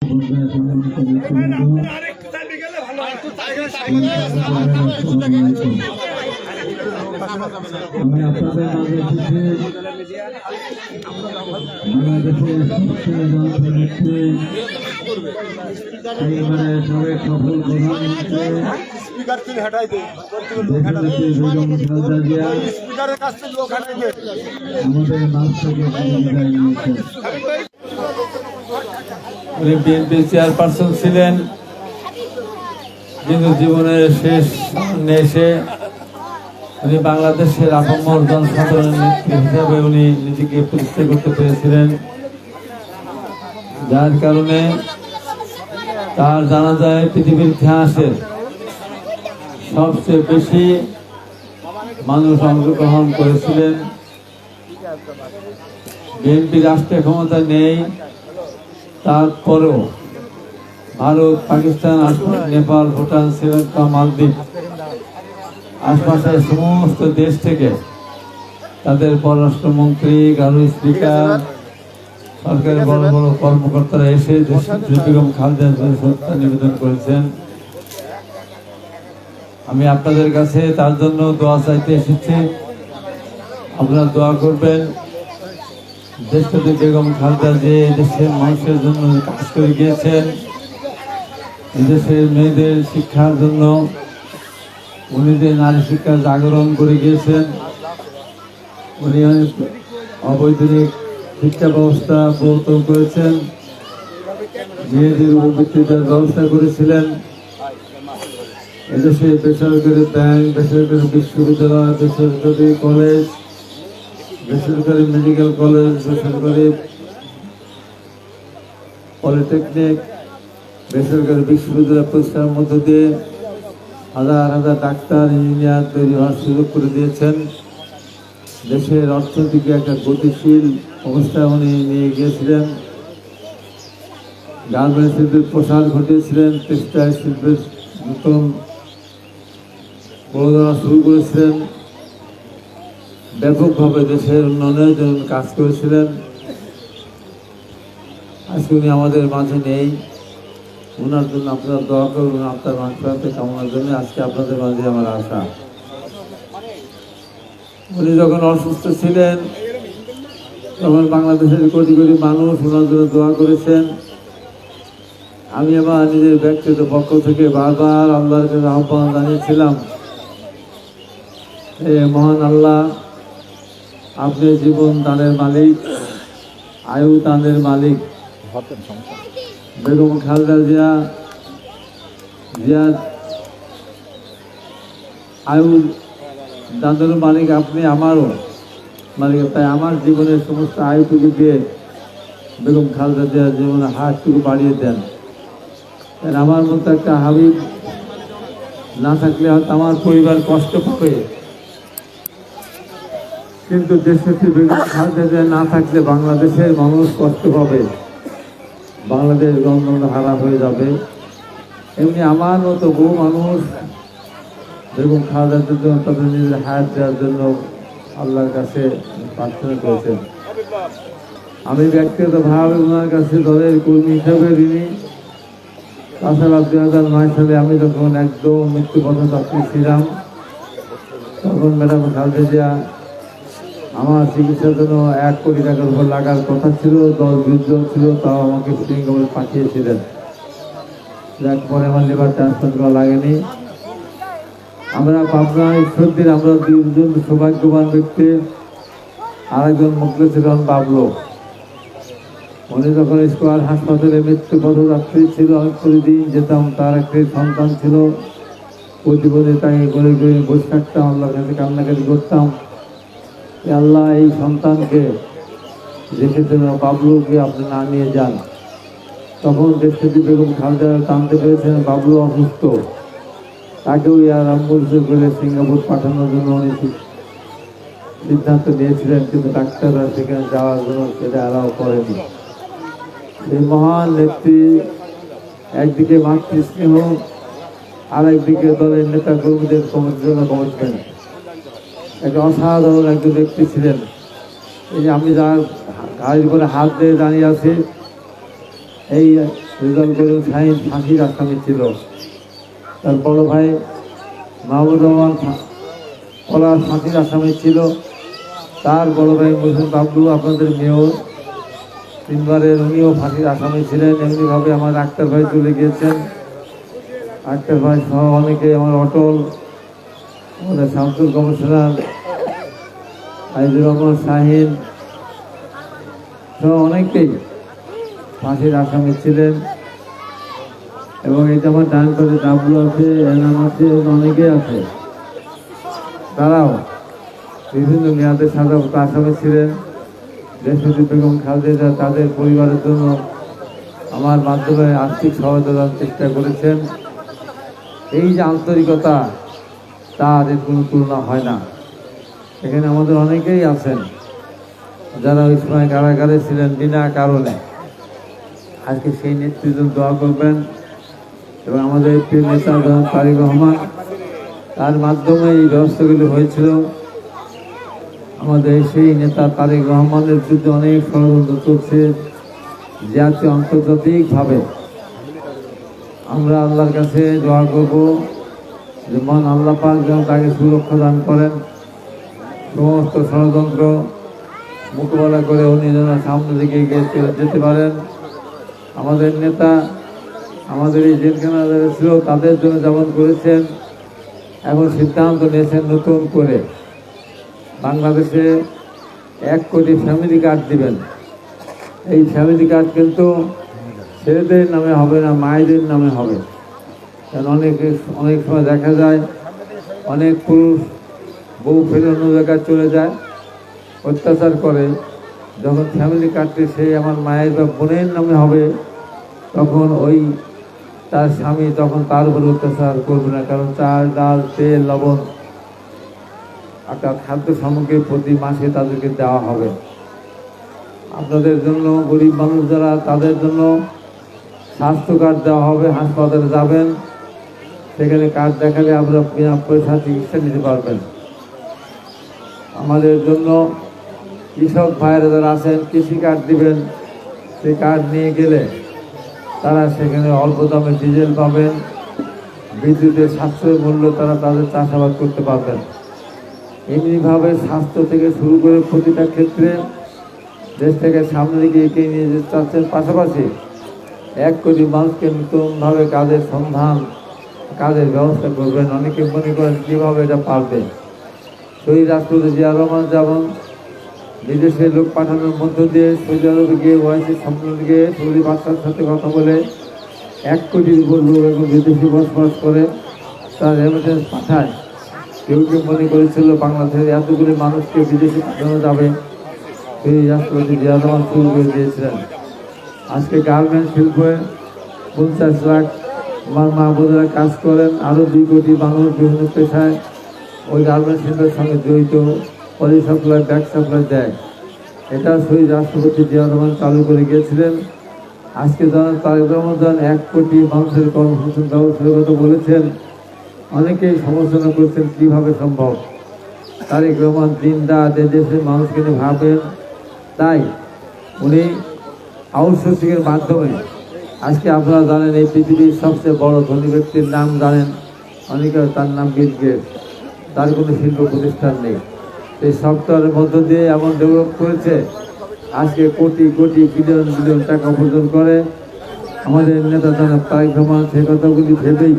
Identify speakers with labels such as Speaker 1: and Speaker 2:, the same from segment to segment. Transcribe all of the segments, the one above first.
Speaker 1: আমি আপনাদের মাঝে এসেছি বাংলাদেশের সবচেয়ে জনপ্রিয় এইবারে সাবেক সফল প্রধানমন্ত্রী আমাদের মাঝ থেকে বিদায় নিয়েছেন।
Speaker 2: উনি বিএনপি চেয়ারপারসন ছিলেন, কিন্তু জীবনের শেষ এসে উনি বাংলাদেশের আপামর জনসাধারণের নেত্রী হিসাবে উনি নিজেকে প্রতিষ্ঠা করতে পেরেছিলেন, যার কারণে তার জানা যায় পৃথিবীর ইতিহাসের সবচেয়ে বেশি মানুষ অংশগ্রহণ করেছিলেন। বিএনপি রাষ্ট্রীয় ক্ষমতা নেই, তারপরেও ভারত, পাকিস্তান, নেপাল, ভুটান, শ্রীলঙ্কা, মালদ্বীপ আশপাশের সমস্ত দেশ থেকে তাদের পররাষ্ট্রমন্ত্রী, গার্ড স্পিকার, সরকারের বড় বড় কর্মকর্তারা এসে বেগম খালেদা জিয়ার শ্রদ্ধা নিবেদন করেছেন। আমি আপনাদের কাছে তার জন্য দোয়া চাইতে এসেছি। আপনারা দোয়া করবেন। দেশপতি বেগম খালেদা জিয়া দেশের মানুষের জন্য কাজ করে গিয়েছেন, দেশের মেয়েদের শিক্ষার জন্য উনি যে নারী শিক্ষার জাগরণ করে গিয়েছেন। উনি অবৈতনিক শিক্ষা ব্যবস্থা প্রবর্তন করেছেন, মেয়েদের উপবৃত্তির ব্যবস্থা করেছিলেন। এদেশে বেসরকারি ব্যাংক, বেসরকারি বিশ্ববিদ্যালয়, বেসরকারি কলেজ, বেসরকারি মেডিকেল কলেজ, বেসরকারি পলিটেকনিক, বেসরকারি বিশ্ববিদ্যালয় প্রতিষ্ঠানের মধ্য দিয়ে হাজার হাজার ডাক্তার, ইঞ্জিনিয়ার তৈরি হওয়ার সুযোগ করে দিয়েছেন। দেশের অর্থনীতিকে একটা গতিশীল অবস্থায় উনি নিয়ে গিয়েছিলেন। গার্মেন্টস শিল্পের প্রসার ঘটিয়েছিলেন, টেক্সটাইল শিল্পের নতুন প্রযোজনা শুরু করেছিলেন। ব্যাপকভাবে দেশের উন্নয়নের জন্য কাজ করেছিলেন। আজকে উনি আমাদের মাঝে নেই, ওনার জন্য আপনারা দোয়া করবেন। আপনার মানসিকতা কামনার জন্য আজকে আপনাদের মাঝে আমার আশা। উনি যখন অসুস্থ ছিলেন তখন বাংলাদেশের কোটি কোটি মানুষ ওনার জন্য দোয়া করেছেন। আমি আমার নিজের ব্যক্তিগত পক্ষ থেকে বারবার আল্লাহর কাছে আহ্বান জানিয়েছিলাম, হে মহান আল্লাহ, আপনি জীবন দানের মালিক, আয়ু দানের মালিক। বেগম খালেদা জিয়ার আয়ু দানের মালিক আপনি, আমারও মালিক। তাই আমার জীবনের সমস্ত আয়ুটুকু দিয়ে বেগম খালেদা জিয়ার জীবনের হাতটুকু বাড়িয়ে দেন। আমার মতো একটা হাবিব না থাকলে হয়তো আমার পরিবার কষ্ট পাবে, কিন্তু দেশনেত্রী বেগম খালেদা জিয়া না থাকলে বাংলাদেশের মানুষ কষ্ট পাবে, বাংলাদেশ গণতন্ত্র হারা হয়ে যাবে। এমনি আমার মতো বহু মানুষ বেগম খালেদা জিয়ার জন্য তাদের নিজের হায়াত দেওয়ার জন্য আল্লাহর কাছে প্রার্থনা করেছেন। আমি ব্যক্তিগতভাবে ওনার কাছে দলের কর্মী হিসেবে ঋণী। তাছাড়া 2009 সালে আমি যখন একদম মৃত্যুপথযাত্রী ছিলাম, তখন ম্যাডাম খালেদা জিয়া আমার চিকিৎসার জন্য 1 কোটি টাকার উপর লাগার কথা ছিল, 10 বিরোধী ছিল, তাও আমাকে সিঙ্গাপুরে পাঠিয়েছিলেন। যাক, পরে আমার লিভার ট্রান্সপ্লান্ট করা লাগেনি। আমরা পাবনা ঈশ্বরদীর আমরা 2জন সৌভাগ্যবান ব্যক্তি। আরেকজন মুখলেসুর রহমান বাবলু, উনি যখন স্কোয়ার হাসপাতালে মৃত্যুপথযাত্রী ছিল, আমি প্রতিদিন যেতাম। তার একটি সন্তান ছিল, প্রতিদিনে তাকে করে করে বসে থাকতাম, আল্লাহর কাছে কান্নাকাটি করতাম, আল্লাহ এই সন্তানকে দেখেছেন, বাবলুকে আপনি না নিয়ে যান। তখন দেশনেত্রী বেগম খালেদা জানতে পেরেছেন বাবলু অসুস্থ, তাকেও এয়ার অ্যাম্বুলেন্সে করে সিঙ্গাপুর পাঠানোর জন্য উনি সিদ্ধান্ত নিয়েছিলেন, কিন্তু ডাক্তাররা সেখানে যাওয়ার জন্য সেটা অ্যালাউ করেনি। এই মহান নেত্রী একদিকে মাতৃস্নেহ, আর একদিকে দলের নেতা কর্মীদের জন্য কমিটমেন্ট, একটা অসাধারণ একজন ব্যক্তি ছিলেন। এই যে আমি যার গাড়ির উপরে হাত দিয়ে দাঁড়িয়ে আছি, এই রেজাল্ট করিম শাহীন ফাঁসির আসামি ছিল। তার বড় ভাই মাহবুব রহমান পলাশ ফাঁসির আসামি ছিল। তার বড় ভাই মুহসিন বাবলু আপনাদের মেয়র, তিনবারের উনিও ফাঁসির আসামি ছিলেন। এমনিভাবে আমার আক্তার ভাই চলে গিয়েছেন। আক্তার ভাই সহ অনেকে, আমার অটল, আমাদের শামসুল কমিশনার, আইজুর রহমান শাহীন সহ অনেকেই ফাঁসির আসামি ছিলেন। এবং এটা আমার ডান করে ডাবলু আছে, এনাম আছে, অনেকেই আছে। তারাও বিভিন্ন মেয়াদে সাজাপ্রাপ্ত আসামি ছিলেন। দেশপতি বেগম খালেদা তাদের পরিবারের জন্য আমার মাধ্যমে আর্থিক সহায়তা চেষ্টা করেছেন। এই যে আন্তরিকতা, তার এর কোনো তুলনা হয় না। এখানে আমাদের অনেকেই আছেন যারা ওই সময় কারাগারে ছিলেন বিনা কারণে। আজকে সেই নেতৃত্ব দোয়া করবেন এবং আমাদের প্রিয় নেতা জনাব তারেক রহমান, তার মাধ্যমে এই ব্যবস্থাগুলি হয়েছিল। আমাদের সেই নেতা তারেক রহমানের বিরুদ্ধে অনেক ষড়যন্ত্র চলছে জাতীয় আন্তর্জাতিকভাবে। আমরা আল্লাহর কাছে দোয়া করব যে মহান আল্লাহ পাক যেন তাকে সুরক্ষা দান করেন, সমস্ত ষড়যন্ত্র মোকাবেলা করে উনি যেন সামনের দিকে এগিয়ে যেতে পারেন। আমাদের নেতা আমাদের এই জেলখানা যারা ছিল তাদের জন্য যেমন করেছেন, এখন সিদ্ধান্ত নিয়েছেন নতুন করে বাংলাদেশে 1 কোটি ফ্যামিলি কার্ড দিবেন। এই ফ্যামিলি কার্ড কিন্তু ছেলেদের নামে হবে না, মায়েদের নামে হবে। কারণ অনেক সময় দেখা যায় অনেক পুরুষ বউ ফেলে অন্য জায়গায় চলে যায়, অত্যাচার করে। যখন ফ্যামিলি কার্ডটি সেই আমার মায়ের বা বোনের নামে হবে, তখন ওই তার স্বামী তখন তার উপর অত্যাচার করবে না। কারণ চাল, ডাল, তেল, লবণ অর্থাৎ খাদ্য সামগ্রী প্রতি মাসে তাদেরকে দেওয়া হবে। আপনাদের জন্য গরিব মানুষ যারা, তাদের জন্য স্বাস্থ্য কার্ড দেওয়া হবে। হাসপাতালে যাবেন, সেখানে কার্ড দেখালে আপনারা বিনা পয়সা চিকিৎসা নিতে পারবেন। আমাদের জন্য কৃষক ভাইয়েরা যারা আছেন, কৃষি কার্ড দিবেন। সেই কার্ড নিয়ে গেলে তারা সেখানে অল্প দামে ডিজেল পাবেন, বিদ্যুতের সাশ্রয় মূল্য তারা তাদের চাষাবাদ করতে পারবেন। এমনিভাবে স্বাস্থ্য থেকে শুরু করে প্রতিটা ক্ষেত্রে দেশটাকে সামনে দিকে এগিয়ে নিয়ে যেতে চাচ্ছেন। পাশাপাশি 1 কোটি মানুষকে নতুনভাবে কাজের সন্ধান, কাজের ব্যবস্থা করবেন। অনেকে মনে করেন কীভাবে এটা পারবে। শহীদ রাষ্ট্রপতি জিয়া রহমান যেমন বিদেশে লোক পাঠানোর মধ্য দিয়ে সৌদি আরবে গিয়ে ওয়াইসি সম্মেলন গিয়ে সৌদি বাদশার সাথে কথা বলে 1 কোটির উপর লোক এখন বিদেশে বসবাস করে, তার রেমিটেন্স পাঠায়। কেউ কেউ মনে করেছিল বাংলাদেশের এতগুলি মানুষকে বিদেশে পাঠানো যাবে, সেই রাষ্ট্রপতি জিয়া রহমান শুরু করে দিয়েছিলেন। আজকে গার্মেন্টস শিল্পে 50 লাখ আমার মা বোনেরা কাজ করেন। আরও 2 কোটি মানুষ বিভিন্ন পেশায় ওই গার্মেন্টস শিল্পের সঙ্গে জড়িত, পলি সাপ্লাই, ব্যাগ সাপ্লাই দেয়। এটা শহীদ রাষ্ট্রপতি জিয়া রহমান চালু করে গিয়েছিলেন। আজকে যারা তারেক রহমান 1 কোটি মানুষের কর্মসংস্থান ব্যবস্থার কথা বলেছেন, অনেকেই সমালোচনা করছেন কীভাবে সম্ভব। তারেক রহমান দিন রাত দেশের মানুষকে নিয়ে ভাবেন, তাই উনি আউটসোর্সিংয়ের মাধ্যমে আজকে আপনারা জানেন এই পৃথিবীর সবচেয়ে বড় ধনী ব্যক্তির নাম জানেন, অনেকে তার নাম বিল গেটস। তার কোনো শিল্প প্রতিষ্ঠান নেই। এই সফটওয়্যারের মধ্য দিয়ে এমন ডেভেলপ করেছে, আজকে কোটি কোটি বিলিয়ন বিলিয়ন টাকা উপার্জন করে। আমাদের নেতা জনাব তারেক রহমান সেই কথাগুলি ভেবেই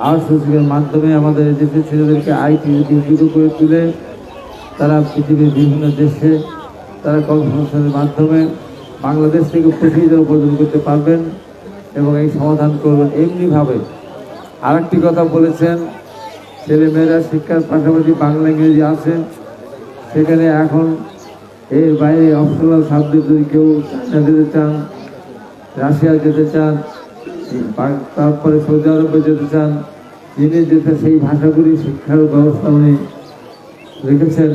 Speaker 2: আউটসোর্সিংয়ের মাধ্যমে আমাদের দেশের ছেলেদেরকে আইটি উদ্যোগ করে তুলে তারা পৃথিবীর বিভিন্ন দেশে তারা কর্মসংস্থানের মাধ্যমে বাংলাদেশ থেকে প্রতিযোগিতা উপার্জন করতে পারবেন এবং এই সমাধান করবেন। এমনিভাবে আরেকটি কথা বলেছেন, ছেলেমেয়েরা শিক্ষার পাশাপাশি বাংলা ইংরেজি আছে, সেখানে এখন এর বাইরে অপশনাল সাবজেক্ট যদি কেউ চায়না যেতে চান, রাশিয়া যেতে চান, তারপরে সৌদি আরবে যেতে চান, যিনি যেতে সেই ভাষাগুলি শিক্ষার ব্যবস্থা উনি রেখেছেন।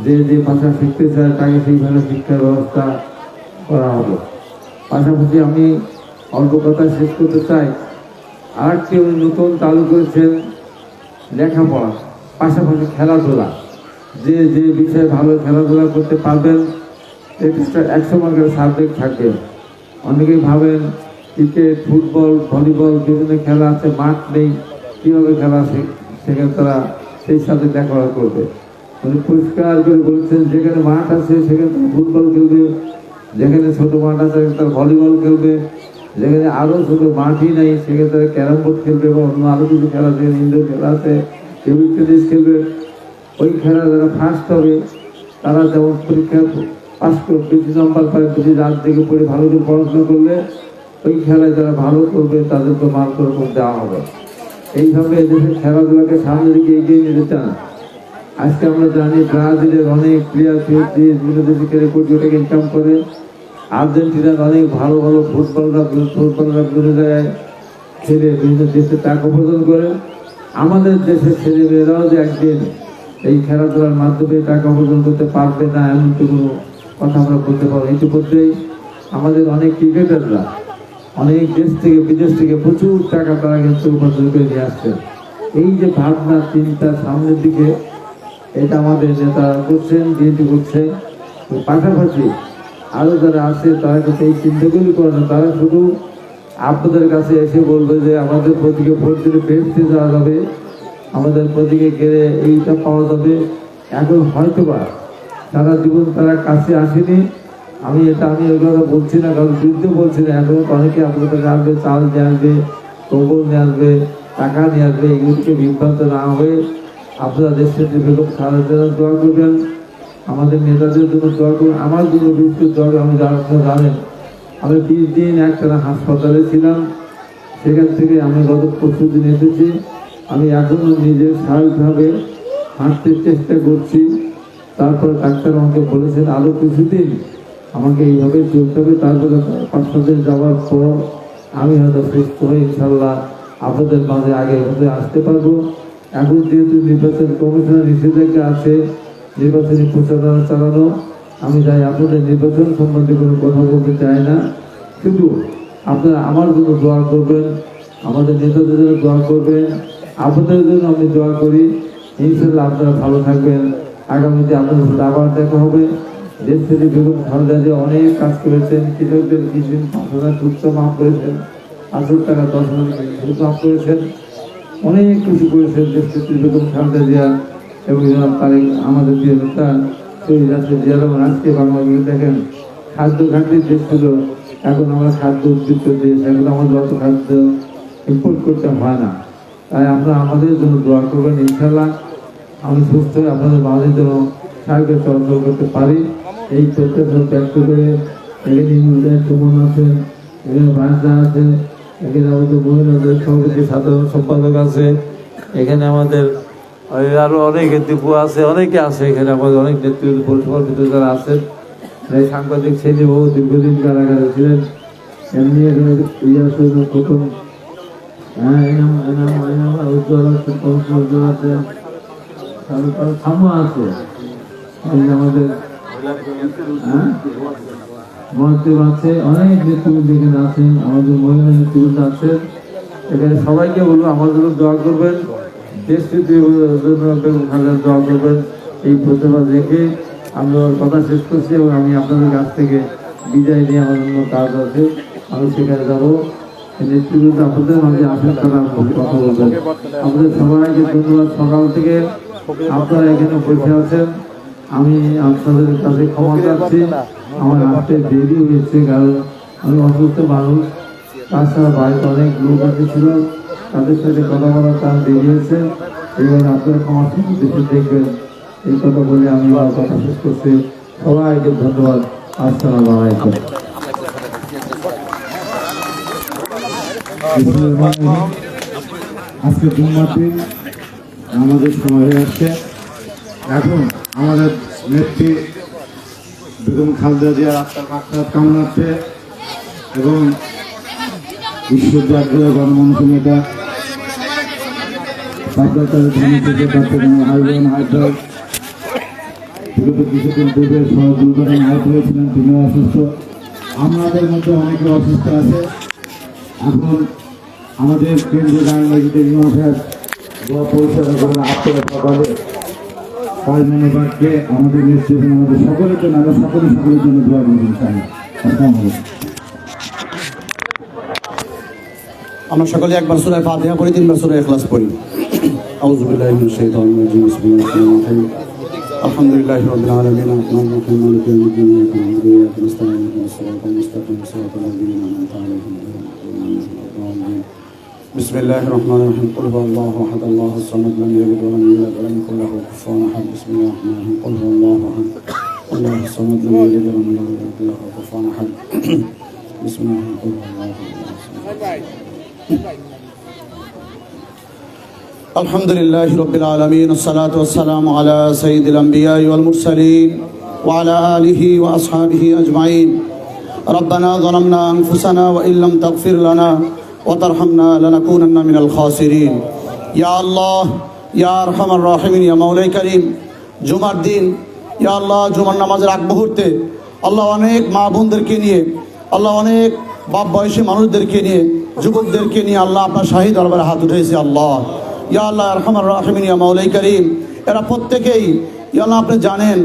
Speaker 2: যে যে ভাষা শিখতে চায় তাকে সেই ভাষা শিক্ষার ব্যবস্থা করা হবে। পাশাপাশি আমি অল্প কথা শেষ করতে চাই, আরেকটি উনি নতুন চালু করেছেন লেখাপড়া, পাশাপাশি খেলাধুলা। যে যে বিষয়ে ভালো খেলাধুলা করতে পারবেন, এটা 100 মার্কের সাবজেক্ট থাকবে। অনেকেই ভাবেন ক্রিকেট, ফুটবল, ভলিবল বিভিন্ন খেলা আছে, মাঠ নেই, কীভাবে খেলা সেখানে তারা সেই সাথে লেখাপড়া করবে। উনি পরিষ্কার করে বলেছেন যেখানে মাঠ আছে সেখানে তারা ফুটবল খেলবে, যেখানে ছোট মাঠ আছে তারা ভলিবল খেলবে, যেখানে আরও ছোট মাঠই নেই সেখানে তারা ক্যারাম বোর্ড খেলবে বা অন্য আরও কিছু খেলা আছে, ইনডোর খেলা আছে, টেবিল টেনিস খেলবে। ওই খেলা যারা ফার্স্ট হবে তারা যেমন পরীক্ষা পাস করে বেশি নম্বর পায়, বেশি রাত থেকে পড়ে ভালো করে পড়াশোনা করলে ওই খেলায় যারা ভালো করবে তাদেরকে মার্ক করে দেওয়া হবে। এইভাবে এদেশের খেলাধুলাকে সামনের দিকে এগিয়ে নিতে চান। আজকে আমরা জানি ব্রাজিলের অনেক প্লেয়ার বিভিন্ন দেশে খেলে কোটি কোটি ইনকাম করে, আর্জেন্টিনার অনেক ভালো ভালো ফুটবলরা বিভিন্ন জায়গায় খেলে বিভিন্ন দেশে টাকা উপার্জন করে। আমাদের দেশের ছেলেমেয়েরাও যে একদিন এই খেলাধুলার মাধ্যমে টাকা উপার্জন করতে পারবে না এমন কোনো কথা আমরা বলতে পারবো। ইতিমধ্যেই আমাদের অনেক ক্রিকেটাররা অনেক দেশ থেকে বিদেশ থেকে প্রচুর টাকা তারা কিন্তু উপার্জন করে নিয়ে আসছে। এই যে ভাবনা চিন্তা সামনের দিকে এটা আমাদের নেতারা করছেন, বিএনপি করছে। পাশাপাশি আরও যারা আছে তারা কিন্তু এই চিন্তাগুলি করে না, তারা শুধু আপনাদের কাছে এসে বলবে যে আমাদের প্রতীকে ভোট দিলে বেহেশতে যাওয়া যাবে, আমাদের প্রতীকে গেলে এইটা পাওয়া যাবে। এখন হয়তোবা সারা জীবন তারা কাছে আসেনি। আমি ওই কথা বলছি না, কারণ বিরুদ্ধে বলছি না। এখন অনেকে আপনাদের কাছে আসবে, চাল নিয়ে আসবে, কবল নিয়ে আসবে, টাকা নিয়ে আসবে। এগুলিকে বিভ্রান্ত না হয়ে আপনারা দেশের যে বেগম খালেদা জিয়ার দোয়া করবেন, আমাদের নেতাদের জন্য দোয়া করবেন, আমার জন্য বিশেষ দোয়া করবেন। আপনারা জানেন আমি 20 দিন একটানা হাসপাতালে ছিলাম, সেখান থেকে আমি গত 25 দিন এসেছি। আমি এখনও নিজে স্বাভাবিকভাবে হাঁটতে চেষ্টা করছি। তারপর ডাক্তার আমাকে বলেছেন আরও কিছুদিন আমাকে এইভাবে চলতে হবে, তারপরে 5-6 দিন যাওয়ার পর আমি হয়তো সুস্থ হয়ে ইনশাল্লাহ আপনাদের মাঝে আগে আসতে পারবো। এখন যেহেতু নির্বাচন কমিশনের নিষেধাজ্ঞা আছে নির্বাচনী প্রচারণা চালানো, আমি চাই আপনাদের নির্বাচন সম্বন্ধে কোনো কথা বলতে চাই না। শুধু আপনারা আমার জন্য দোয়া করবেন, আমাদের নেতাদের জন্য দোয়া করবেন, আপনাদের জন্য আমি দোয়া করি। ইনশাল্লাহ আপনারা ভালো থাকবেন। আগামীতে আপনাদের সাথে আবার দেখা হবে। দেশ থেকে বেগম খালেদা জিয়া অনেক কাজ করেছেন, কৃষকদের কিছু 5,000 সুদ মাফ করেছেন, 8 টাকা 10,000 সুদ মাফ করেছেন, অনেক কিছু করেছেন দেশ থেকে বেগম খালেদা জিয়া এবং তারেক আমাদের প্রিয় নেতা শহীদ রাষ্ট্রের জিয়া রহমান। আজকে বাংলাদেশে দেখেন খাদ্য ঘাটতির দেশ ছিল, এখন আমরা খাদ্য উদ্বৃত্ত দেশ, এখন আমাদের অত খাদ্য ইম্পোর্ট করতে হয় না। তাই আমরা আমাদের জন্য দোয়া করবেন। ইনশাল্লাহ আমি সুস্থ হয়ে আপনাদের মাঝে যেন সাহায্য চলাচল করতে পারি এই প্রত্যাশা ব্যক্ত করে এখানে ইউনিয়নের সুমন আছেন, এখানে ভাষা আছে, এখানে আমাদের মহিলাদের সভাপতি সাধারণ সম্পাদক আছে, এখানে আমাদের আরও অনেক দীপু আছে, অনেকে আছে এখানে আমাদের অনেক নেতৃত্ব পরিষেবার ভিতরে যারা আছেন। এই সাংবাদিক ছেলে বহু দীর্ঘদিন কারাগারে ছিলেন, এমনি এখানে প্রথম উজ্জ্বল আছে, উজ্জ্বল আছে, আছে আমাদের মহাদেব আছে, অনেক নেতৃবৃন্দ এখানে আছেন, আমাদের মহিলা নেতৃবৃন্দ আছেন। এখানে সবাইকে বলবো আমার জন্য দোয়া করবেন, দেশ দোয়া করবেন। এই প্রতিভা দেখে আমি ওর কথা শেষ করছি এবং আমি আপনাদের কাছ থেকে বিদায় নিয়ে আমার অন্য কাজ আছে, আমি সেখানে যাবো। নেতৃবৃন্দ আপনাদের মাঝে আসেন, তারা কথা বলবেন। আপনাদের সবাইকে ধন্যবাদ। সকাল থেকে আপনারা এখানে বসে আছেন, আমি আপনাদের কাছে ক্ষমা চাচ্ছি, আমার আসতে দেরি হয়েছে, কারণ আমি অসুস্থ মানুষ। তাছাড়া বাড়িতে অনেক লোক ছিল, তাদের সাথে কথা বলার তার দেরি হয়েছে। এবার আপনারা ক্ষমা দেশে দেখবেন, এই কথা বলে আমি আমার কথা শেষ করছি। সবাইকে ধন্যবাদ। আসসালামু আলাইকুম।
Speaker 1: আজকে জুম্মার দিন আমাদের সময় হয়ে আসছে। এখন আমাদের নেত্রী বেগম খালেদা জিয়ার আত্মার মাগফিরাত কামনার্থে এবং বিশ্বজাতীয় গণমানুষ নেতা বিগত কিছুদিন পূর্বে সড়ক দুর্ঘটনায় আহত হয়েছিলেন, তিনিও অসুস্থ। আমাদের মধ্যে অনেকে অসুস্থ আছে। এখন আমাদের কেন্দ্রীয় রাজনীতিতে ইমাম সাহেব দোয়া পরিচালনা করেন আত্মরক্ষা করে তার মনোভাবকে আমাদের নেতৃত্ব আমাদের সকলের জন্য, আমরা সকলের জন্য দোয়া করবেন। আসসালামু আলাইকুম।
Speaker 3: আমরা সকলে একবার সূরা ফাতিহা পড়ি, 3 বার সূরা ইখলাস পড়ি। আউযু বিল্লাহি মিনাশ শাইতানির রাজিম। বিসমিল্লাহির রহমানির রহিম। আলহামদুলিল্লাহি রাব্বিল আলামিন। আররাহমানির রহিম। মালিকি ইয়াউমিদ্দিন। ইyyaka na'budu wa iyyaka nasta'in। ইহদিনাস সিরাতাল মুস্তাকিম। সিরাতাল লাযিনা আন'আমতা আলাইহিম গহাইরিল মাগদুবি আলাইহিম। বিসমিল্লাহির রহমানির রহিম। কুল হুয়াল্লাহু আহাদ। আল্লাহুস সামাদ। লাম ইয়ালিদ ওয়া লাম ইউলাদ ওয়া লাম ইয়াকুল লাহু কুফুওয়ান আহাদ। বিসমিল্লাহির রহমানির রহিম। কুল হুয়াল্লাহু আহাদ। আল্লাহুস সামাদ। লাম ইয়ালিদ ওয়া lam yulad wa lam yakul lahu kufuwan ahad. Bismillahir rahmanir rahim. Alhamdulillahi rabbil alamin. Wassalatu wassalamu ala sayyidil anbiya'i wal mursalin wa ala alihi wa ashabihi ajma'in. Rabbana zalamna anfusana wa illam taghfir lana wa tarhamna lanakunanna minal khasirin. Ya Allah, ya arhamar rahimin, ya Maulay Karim. জুমার দিন ইয়া আল্লাহ, জুমার নামাজের আগ মুহূর্তে আল্লাহ অনেক মা বোনদেরকে নিয়ে, আল্লাহ অনেক বাপ বয়সী মানুষদেরকে নিয়ে, যুবকদেরকে নিয়ে আল্লাহ আপনার শাহী দরবারে হাত উঠেছে। আল্লাহ ইয়া আল্লাহ আরহামার রাহিমিন, ইয়া মাওলাই করিম, এরা প্রত্যেকেই ইয়া আল্লাহ আপনি জানেন।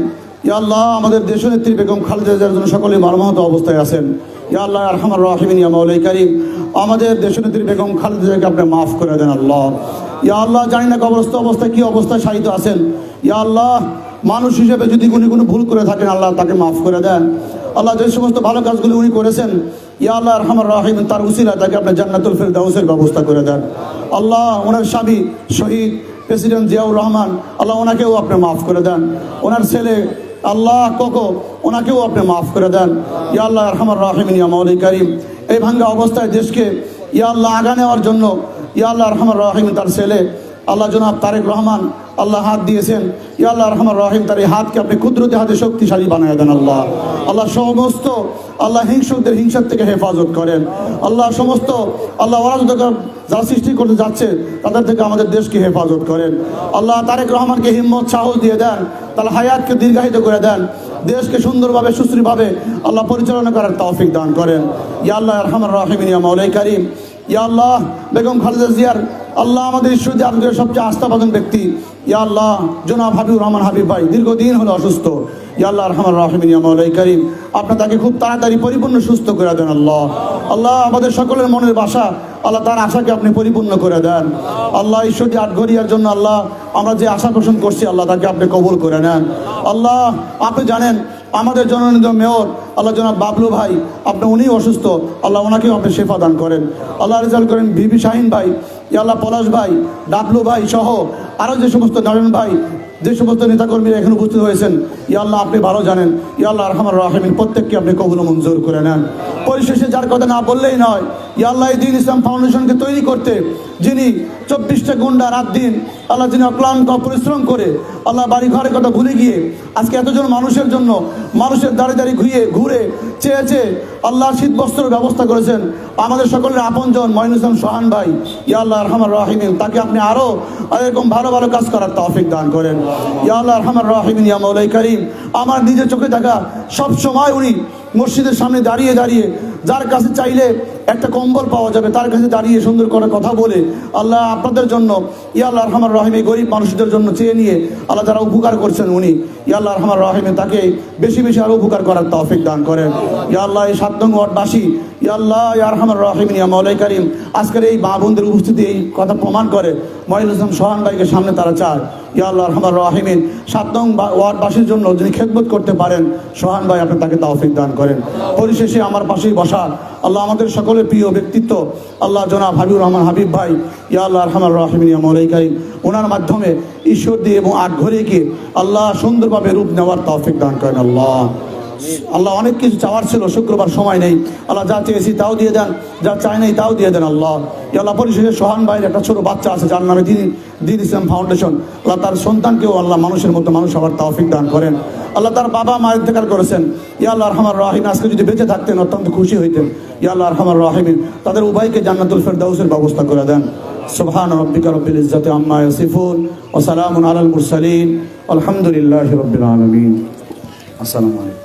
Speaker 3: ইয়া আল্লাহ আমাদের দেশনেত্রী বেগম খালেদা জিয়ার জন্য সকলেই মর্মাহত অবস্থায় আছেন। ইয়া আল্লাহ আরহামার রাহিমিন, ইয়া মাওলাই করিম, আমাদের দেশনেত্রী বেগম খালেদা জিয়াকে আপনি মাফ করে দেন। আল্লাহ ইয়া আল্লাহ জানি না কবরস্থ অবস্থায় কী অবস্থায় শায়িত আছেন। ইয়া আল্লাহ মানুষ হিসেবে যদি উনি কোনো ভুল করে থাকেন আল্লাহ তাকে মাফ করে দেন। আল্লাহ যে সমস্ত ভালো কাজগুলি উনি করেছেন ইয়া আল্লাহ আরহামার রাহিম, তার উসিলায় তাকে আপনি জান্নাতুল ফিরদাউসের ব্যবস্থা করে দেন। আল্লাহ ওনার স্বামী শহীদ প্রেসিডেন্ট জিয়াউর রহমান, আল্লাহ ওনাকেও আপনি মাফ করে দেন। ওনার ছেলে আল্লাহ কোকো, ওনাকেও আপনি মাফ করে দেন। ইয়া আল্লাহ আরহামার রাহিমিন, ইয়া মাওলাই করিম, এই ভাঙ্গা অবস্থায় দেশকে ইয়া আল্লাহ আগা নেওয়ার জন্য ইয়া আল্লাহ আরহামার রাহিম, তার ছেলে আল্লাহ জনাব তারেক রহমান আল্লাহ হাত দিয়েছেন। ইয়া আল্লাহ রহমান রহিম, তার এই হাতকে আপনি কুদরতি হাতে শক্তিশালী বানিয়ে দেন। আল্লাহ আল্লাহ সমস্ত আল্লাহ হিংসুকদের হিংসার থেকে হেফাজত করেন। আল্লাহ সমস্ত আল্লাহ অরাজকতা যারা সৃষ্টি করতে যাচ্ছে তাদের থেকে আমাদের দেশকে হেফাজত করেন। আল্লাহ তারেক রহমানকে হিম্মত সাহস দিয়ে দেন, তার হায়াতকে দীর্ঘায়িত করে দেন, দেশকে সুন্দরভাবে সুশ্রীভাবে আল্লাহ পরিচালনা করার তৌফিক দান করেন। ইয়া আল্লাহ রহমান রহিম, ইয়া মাওলাই করিম, ইয়া আল্লাহ বেগম খালেদা জিয়ার আল্লাহ আমাদের ঈশ্বর আজকের সবচেয়ে আস্থাভাজন ব্যক্তি ইয়া আল্লাহ জনাব হাবিবুর রহমান হাবিব ভাই দীর্ঘদিন হলো অসুস্থ। ইয়া আল্লাহ রহমান রাহিমিন, ইয়া মাওলাই করিম, আপনি তাকে খুব তাড়াতাড়ি পরিপূর্ণ সুস্থ করে দেন। আল্লাহ আল্লাহ আমাদের সকলের মনের বাসা আল্লাহ তার আশাকে আপনি পরিপূর্ণ করে দেন। আল্লাহ ঈশ্বরী আটঘরিয়ার জন্য আল্লাহ আমরা যে আশা পোষণ করছি আল্লাহ তাকে আপনি কবুল করে নেন। আল্লাহ আপনি জানেন আমাদের জননীয় মেয়র আল্লাহ জনাব বাবলু ভাই, আপনি উনি অসুস্থ, আল্লাহ ওনাকেও আপনি শেফা দান করেন। আল্লাহ রেজাল্ট করেন বিবি শাহিন ভাই, ইয়া আল্লাহ পলাশ ভাই, ডাবলু ভাই সহ আরও যে সমস্ত নারায়ণ ভাই, যে সমস্ত নেতাকর্মীরা এখানে উপস্থিত হয়েছেন ইয়া আল্লাহ আপনি ভালো জানেন। ইয়া আল্লাহ আরহামার রাহিমিন, প্রত্যেককে আপনি কবুল ও মঞ্জুর করে নেন। পরিশেষে যার কথা না বললেই নয়, ইয়া আল্লাহ এই দ্বীন ইসলাম ফাউন্ডেশনকে তৈরি করতে যিনি 24টা ঘন্টা রাত দিন আল্লাহ যিনি অক্লান্ত পরিশ্রম করে আল্লাহ বাড়ি ঘরের কথা ভুলে গিয়ে আজকে এতজন মানুষের জন্য মানুষের দাঁড়িয়ে দাঁড়িয়ে ঘুরে চেয়ে আল্লাহ শীত বস্ত্রের ব্যবস্থা করেছেন আমাদের সকলের আপনজন মঈনুল ইসলাম সোহান ভাই, ইয়া আল্লাহ আরহামার রাহিমিন, তাকে আপনি আরও এরকম ভালো ভালো কাজ করার তৌফিক দান করেন। ইয়া আল্লাহ আরহামার রাহিমিন, ইয়া মাওলাই করিম, আমার নিজের চোখে দেখা সব সময় উনি মসজিদের সামনে দাঁড়িয়ে যার কাছে চাইলে একটা কম্বল পাওয়া যাবে তার কাছে দাঁড়িয়ে সুন্দর করে কথা বলে আল্লাহ আপনাদের জন্য ইয়া আল্লাহ আরহামার রাহিম, এই গরিব মানুষদের জন্য চেয়ে নিয়ে আল্লাহ যারা উপকার করছেন উনি ইয়া আল্লাহ আরহামার রাহিমে তাকে বেশি বেশি আরও উপকার করার তৌফিক দান করেন। ইয়া আল্লাহ এই 7 নং ওয়ার্ডবাসী ইয়া আল্লাহ ইয়া আরহামার রাহিম, ইয়া মাওলাই করিম, আজকের এই মা বোনদের উপস্থিতি এই কথা প্রমাণ করে মঈনুল ইসলাম সোহান ভাইকে সামনে তারা চায়। ইয়া আল্লাহ আরহামার রাহিমিন, 7 নং ওয়ার্ডবাসীর জন্য যিনি খেদমত করতে পারেন সোহান ভাই আপনি তাকে তৌফিক দান করেন। পরিশেষে আমার পাশেই বসা আল্লাহ আমাদের সকলের প্রিয় ব্যক্তিত্ব আল্লাহ জনাব হাবিবুর রহমান হাবিব ভাই, ইয়া আল্লাহ আরহামার রাহিমিন, ইয়া মাওলাই করিম, ওনার মাধ্যমে ঈশ্বর দিয়ে এবং আট ঘরে গিয়ে আল্লাহ সুন্দরভাবে রূপ নেওয়ার তৌফিক দান করেন। আল্লাহ অনেক কিছু চাওয়ার ছিল, শুক্রবার সময় নেই, আল্লাহ যা চেয়েছি তাও দিয়ে দেন, যা চাই নাই তাও দিয়ে দেন। আল্লাহ আল্লাহ পরিশেষে সোহান ভাইয়ের একটা ছোট বাচ্চা আছে যার নামে দ্বীন ইসলাম ফাউন্ডেশন, আল্লাহ তার সন্তানকেও আল্লাহ মানুষের মতো মানুষ হওয়ার তৌফিক দান করেন। আল্লাহ তার বাবা মা ইন্তেকাল করেছেন, ইয়া আল্লাহ আরহামার রাহিম, আজকে যদি বেঁচে থাকতেন অত্যন্ত খুশি হইতেন। ইয়া আল্লাহ আরহামার রাহিমিন, তাদের উভয়কে জান্নাতুল ফিরদাউসের ব্যবস্থা করে দেন। সুবহান রাব্বিকা রব্বিল ইজ্জাতি আম্মা ইয়াসিফুন ওয়া সালামুন আলাল মুরসালিন আলহামদুলিল্লাহি রাব্বিল আলামিন। আসসালামু আলাইকুম।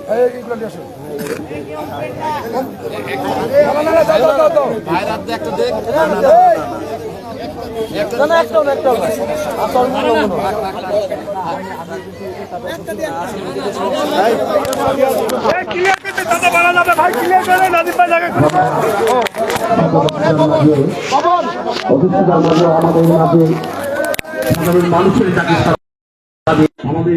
Speaker 4: ক্লিয়ার করতে দাদা বাড়া যাবে ভাই, ক্লিয়ার করে নাদিম ভাই জায়গা অসুস্থতার মাঝে আমাদের মাঝে সাধারণ মানুষের যাকে আমাদের